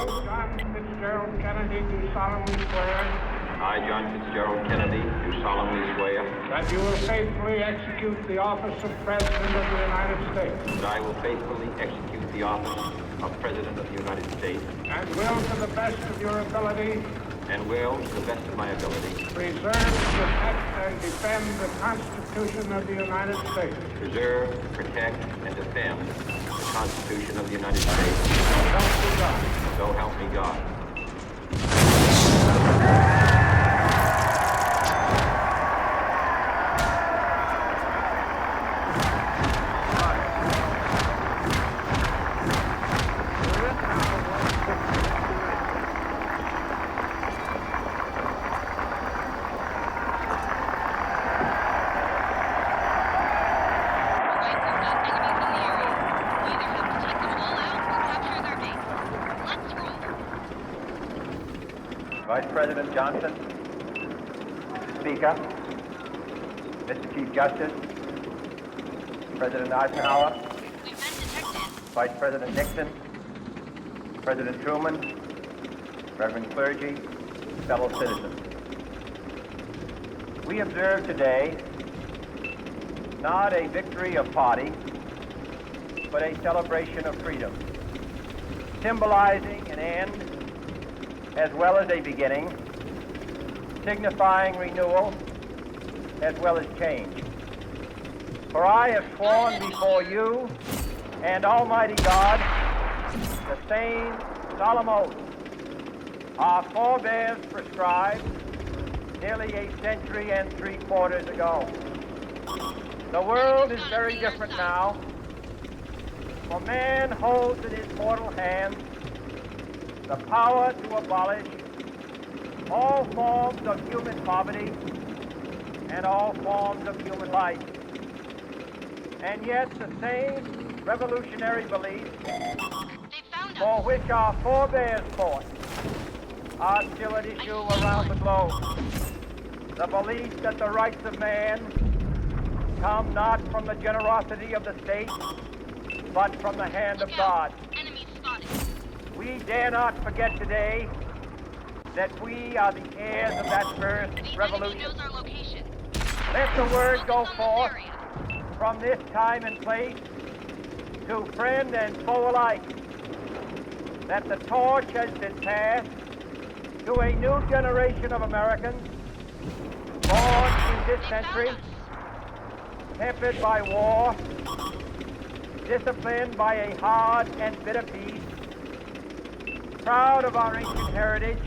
John Fitzgerald Kennedy, do solemnly swear. I, John Fitzgerald Kennedy, do solemnly swear. That you will faithfully execute the office of President of the United States. That I will faithfully execute the office of President of the United States. And will, to the best of your ability, and will, to the best of my ability, preserve, protect, and defend the Constitution of the United States. Preserve, protect, and defend the Constitution of the United States. So help me God. So help me God. Vice President Johnson, Speaker, Mr. Chief Justice, President Eisenhower, Vice President Nixon, President Truman, Reverend clergy, fellow citizens. We observe today not a victory of party, but a celebration of freedom, symbolizing an end as well as a beginning, signifying renewal as well as change. For I have sworn before you and Almighty God the same solemn oath our forebears prescribed nearly a century and 3/4 ago. The world is very different now, for man holds in his mortal hands the power to abolish all forms of human poverty and all forms of human life. And yet the same revolutionary beliefs for which our forebears fought are still at issue around the globe. The belief that the rights of man come not from the generosity of the state, but from the hand of God. We dare not forget today that we are the heirs of that first revolution. Let the word go forth from this time and place to friend and foe alike that the torch has been passed to a new generation of Americans born in this century, tempered by war, disciplined by a hard and bitter peace, proud of our ancient heritage,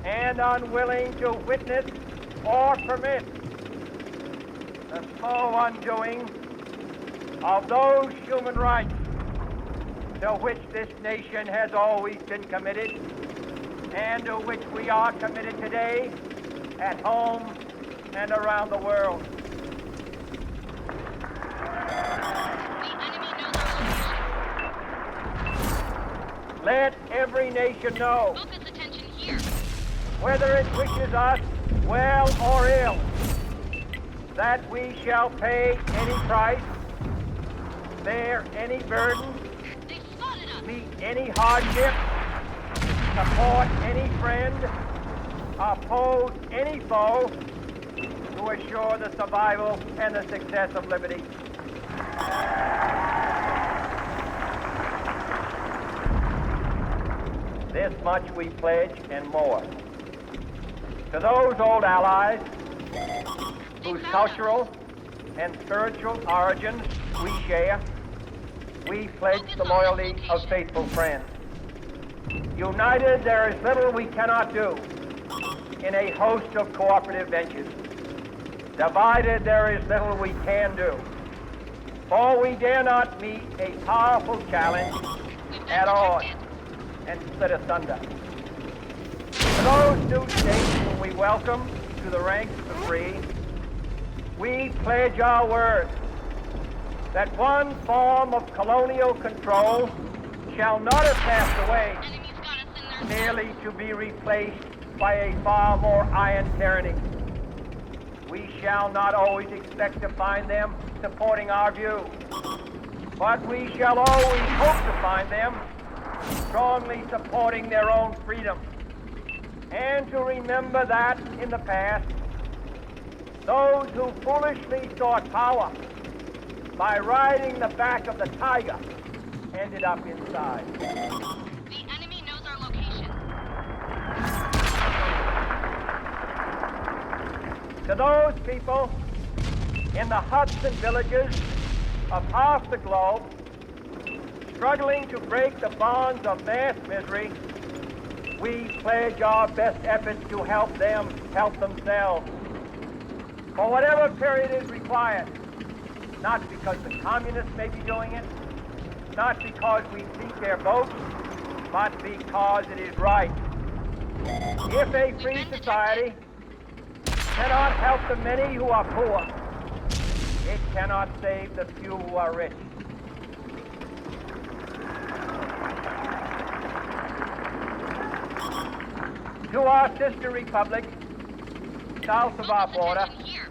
and unwilling to witness or permit the slow undoing of those human rights to which this nation has always been committed and to which we are committed today at home and around the world. Let every nation know, Focus attention here. whether it wishes us well or ill, that we shall pay any price, bear any burden, They spotted us. meet any hardship, support any friend, oppose any foe to assure the survival and the success of liberty. This much we pledge and more. To those old allies whose cultural and spiritual origins we share, we pledge the loyalty of faithful friends. United, there is little we cannot do in a host of cooperative ventures. Divided, there is little we can do, for we dare not meet a powerful challenge at odds and split asunder. To those new states whom we welcome to the ranks of the free, we pledge our word that one form of colonial control shall not have passed away, Enemies got us in their merely to be replaced by a far more iron tyranny. We shall not always expect to find them supporting our view, but we shall always hope to find them strongly supporting their own freedom, and to remember that in the past, those who foolishly sought power by riding the back of the tiger ended up inside. The enemy knows our location. To those people in the huts and villages of half the globe, struggling to break the bonds of mass misery, we pledge our best efforts to help them help themselves. For whatever period is required, not because the communists may be doing it, not because we seek their votes, but because it is right. If a free society cannot help the many who are poor, it cannot save the few who are rich. To our sister republics, south of our border, Here.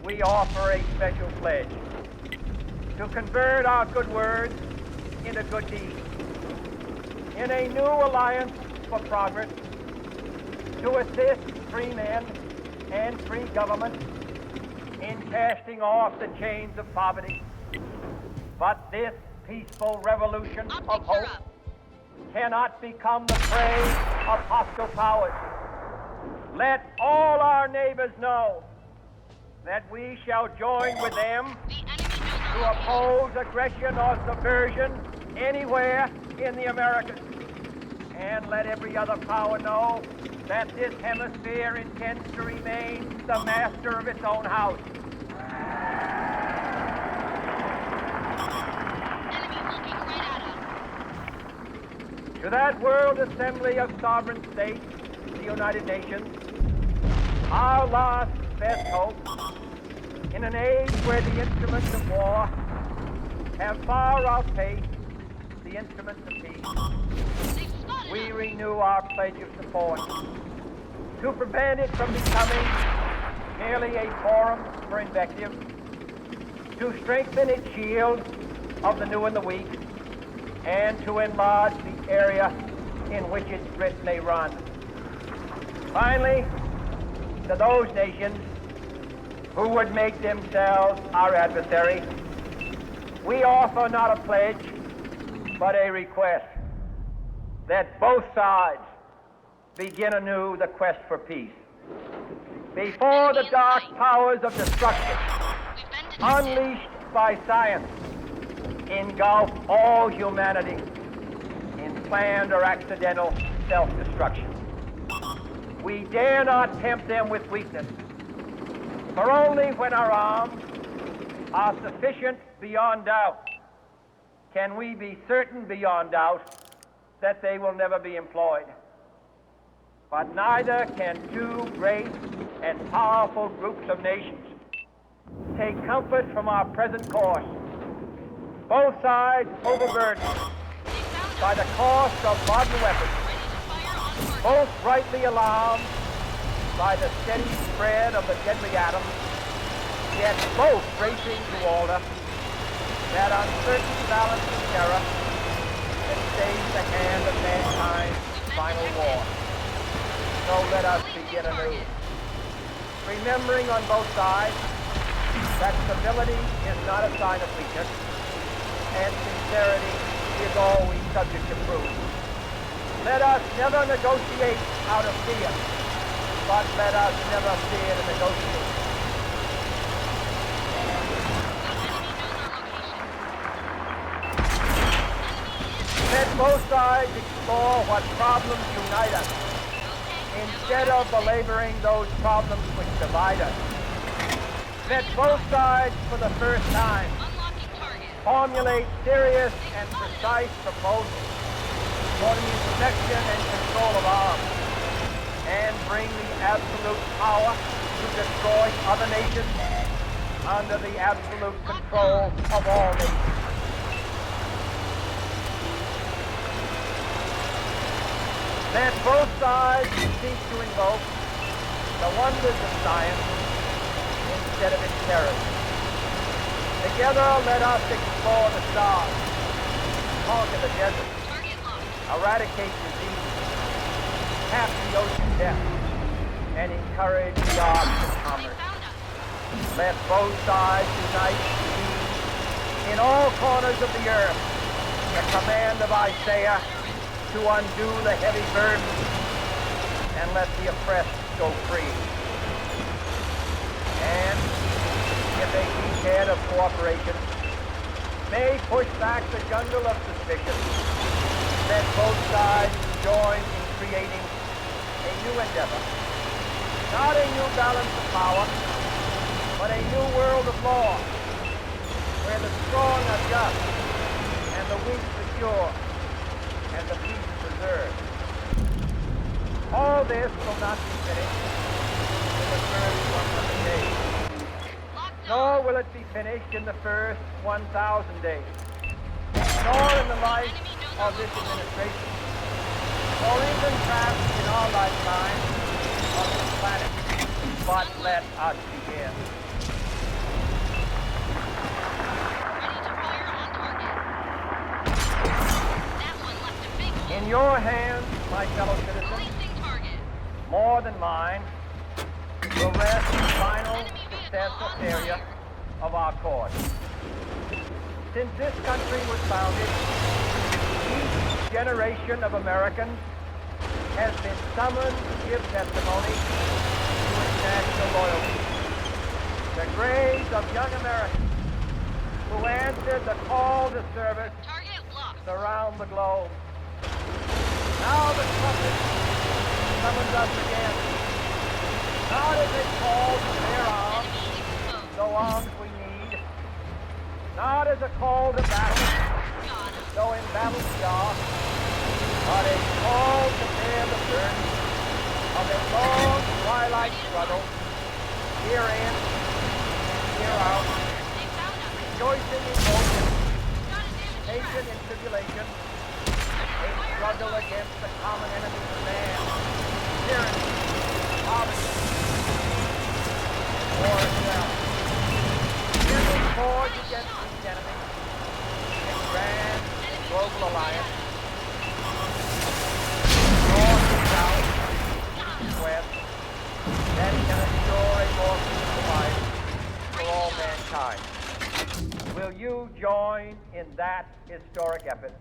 we offer a special pledge to convert our good words into good deeds, in a new alliance for progress, to assist free men and free government in casting off the chains of poverty. But this peaceful revolution of hope cannot become the prey of hostile powers. Let all our neighbors know that we shall join with them The enemy knows to our oppose aggression or subversion anywhere in the Americas. And let every other power know that this hemisphere intends to remain the master of its own house. enemy looking right at us. To that World Assembly of Sovereign States, the United Nations, our last best hope, in an age where the instruments of war have far outpaced the instruments of peace, They've spotted we us. renew our pledge of support to prevent it from becoming merely a forum for invective, to strengthen its shield of the new and the weak, and to enlarge the area in which its threat may run. Finally, to those nations who would make themselves our adversary, we offer not a pledge, but a request that both sides begin anew the quest for peace. Before the dark powers of destruction, We've been detected. unleashed by science, engulf all humanity in planned or accidental self-destruction. We dare not tempt them with weakness, for only when our arms are sufficient beyond doubt can we be certain beyond doubt that they will never be employed. But neither can two great and powerful groups of nations take comfort from our present course, both sides overburdened by the cost of modern weapons, Ready to fire on target. both rightly alarmed by the steady spread of the deadly atom, yet both racing to alter that uncertain balance of terror that stays the hand of mankind's final war. So let us begin anew, remembering on both sides that civility is not a sign of weakness, and sincerity is always subject to proof. Let us never negotiate out of fear, but let us never fear to negotiate. Let both sides explore what problems unite us, instead of belaboring those problems which divide us. Let both sides, for the first time, Unlocking target. formulate serious and precise proposals for the inspection and control of arms, and bring the absolute power to destroy other nations under the absolute control of all nations. Let both sides seek to invoke the wonders of science instead of its terrors. Together, let us explore the stars, conquer the desert, Target locked. eradicate disease, cap the ocean depth, and encourage the arts of They commerce. found us. Let both sides unite in all corners of the earth the command of Isaiah to undo the heavy burden and let the oppressed go free. And if a beachhead of cooperation may push back the jungle of suspicion, let both sides join in creating a new endeavor. Not a new balance of power, but a new world of law, where the strong are just, and the weak secure, and the peace preserved. All this will not be finished in the first 100 days, Locked nor on. will it be finished in the first 1,000 days, nor in the life of this administration, nor even perhaps in our lifetime on this planet. But let us begin. Ready to fire on target. That one left a big hole. In your hands, my fellow citizens, Releasing target. more than mine, will rest the final successful area of our cause. Since this country was founded, each generation of Americans has been summoned to give testimony to its national loyalty. The graves of young Americans who answered the call to service Target locked. around the globe. Now the trumpet summons us again, not as a call to bear arms, Enemy exposed. though arms we need, not as a call to battle, Got him. though in battle we are, but a call to bear the burden of a long twilight struggle, year in, year out, They found us. rejoicing in hope, Got an enemy patient in tribulation, a struggle against the common enemy of man, tyranny, poverty, war itself. Here we forge against these enemies, a grand global alliance, north and south, east and west, that can assure a more peaceful life for all mankind. Will you join in that historic effort?